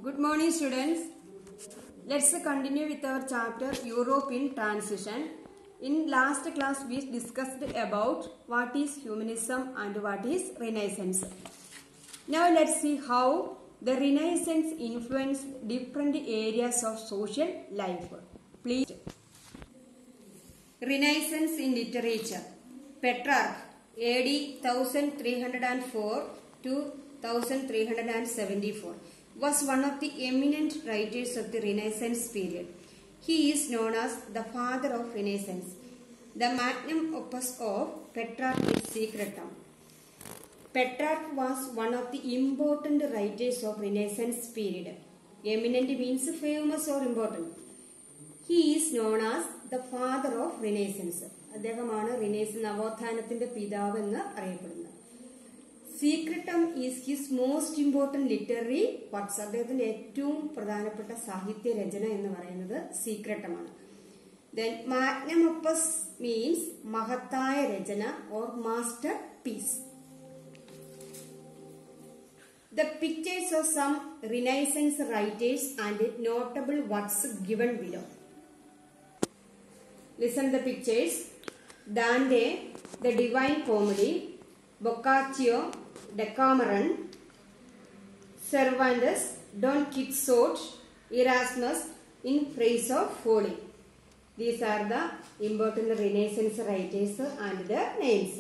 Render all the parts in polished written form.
Good morning, students. Let's continue with our chapter Europe in Transition. In last class we discussed about what is humanism and what is Renaissance. Now let's see how the Renaissance influenced different areas of social life. Please. Renaissance in literature. Petrarch, AD 1304 to 1374, was one of the eminent writers of the Renaissance period. He is known as the father of Renaissance. The magnum opus of Petrarch is Secretum. Petrarch was one of the important writers of Renaissance period. Eminent means famous or important. He is known as the father of Renaissance. അദ്ദേഹമാണ് Renaissance നവോത്ഥാനത്തിന്റെ പിതാവ് എന്ന് അറിയപ്പെടുന്നത്. Secretum is his most important literary works. അദ്ദേഹത്തിന്റെ ഏറ്റവും പ്രധാനപ്പെട്ട സാഹിത്യ രചന എന്ന് പറയുന്നത് Secretum ആണ്. Then magnum opus means മഹത്തായ രചന or masterpiece. The pictures of some Renaissance writers and notable works given below. Listen the pictures. Dante, the Divine Comedy, Boccaccio, Decameron, Cervantes, Don Quixote, Erasmus, In Praise of Folly. These are the important Renaissance writers and their names.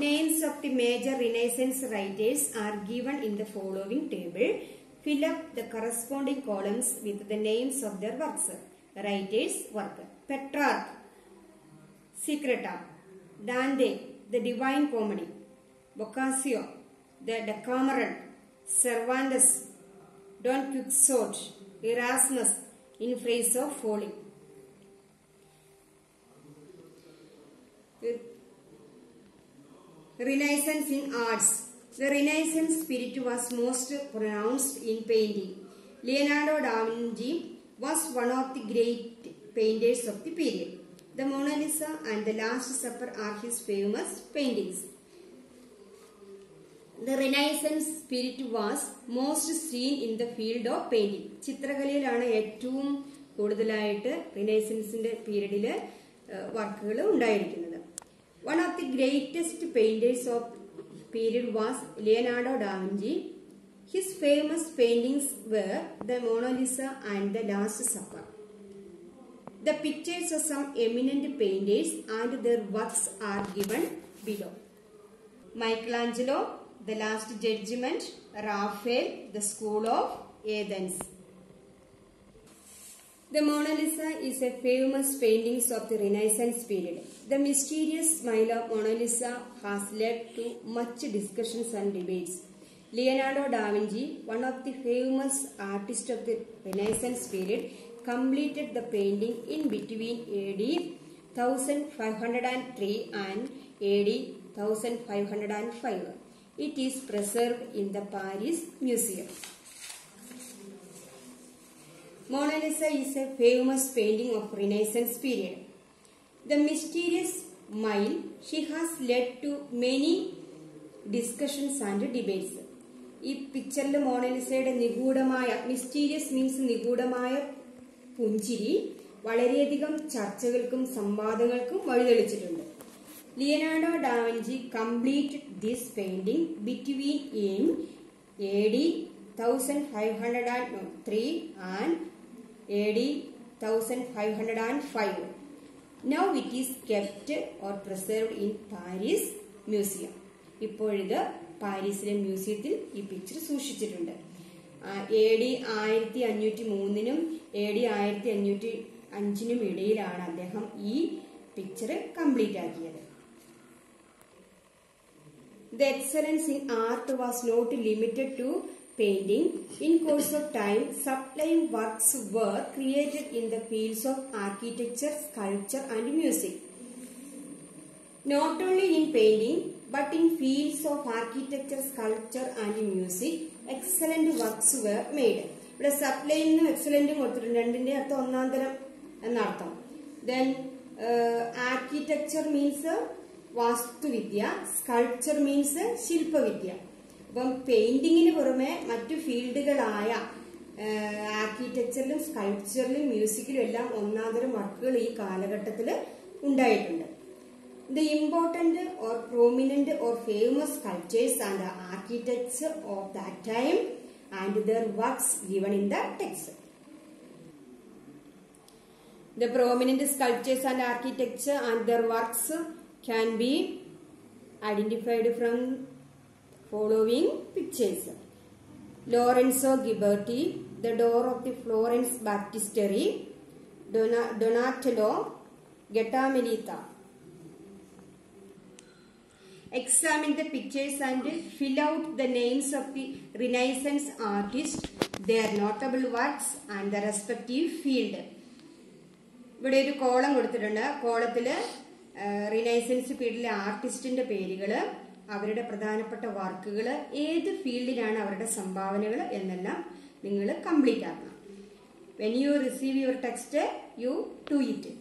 Names of the major Renaissance writers are given in the following table. Fill up the corresponding columns with the names of their works. Writers' work. Petrarch, Secretum. Dante, the Divine Comedy. Boccaccio, the Decameron. Cervantes, Don Quixote. Erasmus, In Praise of Folly. Renaissance in arts. The Renaissance spirit was most pronounced in painting. Leonardo da Vinci was one of the great painters of the period. The Mona Lisa and the Last Supper are his famous paintings. The Renaissance spirit was most seen in the field of painting. ചിത്രകലയിലാണ് ഏറ്റവും കൂടുതലായിട്ട് റിനൈസൻസിന്റെ പീരീഡിൽ വർക്കുകൾ ഉണ്ടായിരിക്കുന്നത്. One of the greatest painters of period was Leonardo da Vinci. His famous paintings were the Mona Lisa and the Last Supper. The pictures of some eminent painters and their works are given below. Michelangelo, The Last Judgment. Raphael, The School of Athens. The Mona Lisa is a famous painting of the Renaissance period. The mysterious smile of Mona Lisa has led to much discussions and debates. Leonardo da Vinci, one of the famous artists of the Renaissance period, completed the painting in between AD 1503 and AD 1505. It is preserved in the Paris Museum. Mona Lisa is a famous painting of Renaissance period. The mysterious smile she has led to many discussions and debates. ഈ പിക്ചറിൽ മോണലിസയുടെ നിഗൂഢമായ mysterious means നിഗൂഢമായ പുഞ്ചിരി വളരെയധികം ചർച്ചകൾക്കും സംവാദങ്ങൾക്കും വഴിതെളിച്ചിട്ടുണ്ട്. Leonardo ഡാ Vinci completed this painting between in AD 1503 and AD 1505. Now it is kept or preserved in Paris Museum. ഇപ്പോഴിത് പാരീസിലെ മ്യൂസിയത്തിൽ ഈ പിക്ചർ സൂക്ഷിച്ചിട്ടുണ്ട്. AD 1503 AD 1505 ഇടയിലാണ് അദ്ദേഹം ഈ പിക്ചർ കംപ്ലീറ്റ് ആക്കിയത്. The excellence in art was not limited to painting. In course of time, sublime works were created in the fields of architecture, sculpture and music. Not only in painting, but in fields of architecture, sculpture and music, excellent works were made. ഇവിടെ സബ്ലൈനും എക്സലന്റും കൊടുത്തിട്ടുണ്ട്. രണ്ടിന്റെ അർത്ഥം ഒന്നാം തരം എന്നർത്ഥം. Then architecture means വാസ്തുവിദ്യ, sculpture means ശില്പവിദ്യ. അപ്പം പെയിന്റിങ്ങിന് പുറമെ മറ്റു ഫീൽഡുകളായ ആർക്കിടെക്ചറിലും സ്കൾപ്ചറിലും മ്യൂസിക്കിലും എല്ലാം ഒന്നാന്തരം വർക്കുകൾ ഈ കാലഘട്ടത്തിൽ ഉണ്ടായിട്ടുണ്ട്. The important or prominent or famous sculptors and the architects of that time and their works given in the text. The prominent sculptors and architects and their works can be identified from following pictures. Lorenzo Ghiberti, The Door of the Florence Baptistery, Donatello, Gattamelita. Examine the pictures and fill out the names of the Renaissance artists, their notable works and the respective field. ഇവിടെ ഒരു column കൊടുത്തിട്ടുണ്ട്. കോളത്തില് renaissance പീരീഡിലെ ആർട്ടിസ്റ്റിന്റെ പേരുകൾ, അവരുടെ പ്രധാനപ്പെട്ട വർക്കുകൾ, ഏത് ഫീൽഡിലാണ് അവരുടെ സംഭാവനകൾ എന്നെല്ലാം നിങ്ങൾ കംപ്ലീറ്റ് ആക്കണം. When you receive your text you do it.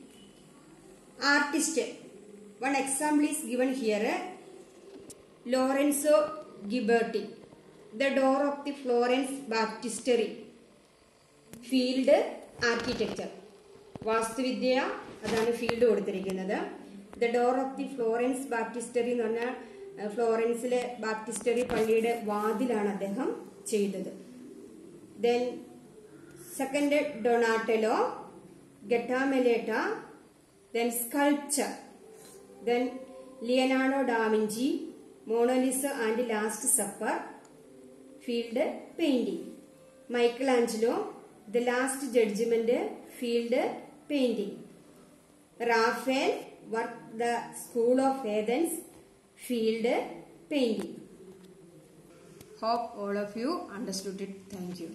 Artist, one example is given here. Lorenzo Ghiberti, The Door of the Florence Baptistery. Field architecture, വാസ്തുവിദ്യ, അതാണ് ഫീൽഡ് കൊടുത്തിരിക്കുന്നത്. The door of the Florence Baptistery എന്ന് പറഞ്ഞാൽ ഫ്ലോറൻസിലെ ബാപ്റ്റിസ്റ്ററി പള്ളിയുടെ വാതിലാണ് അദ്ദേഹം ചെയ്തത്. Then second Donatello, Gattamelata, then sculpture, then Leonardo da Vinci, Mona Lisa and Last Supper, field painting. Michelangelo, the Last Judgement, field painting. Raphael, work the school of Athens, field painting. Hope all of you understood it. Thank you.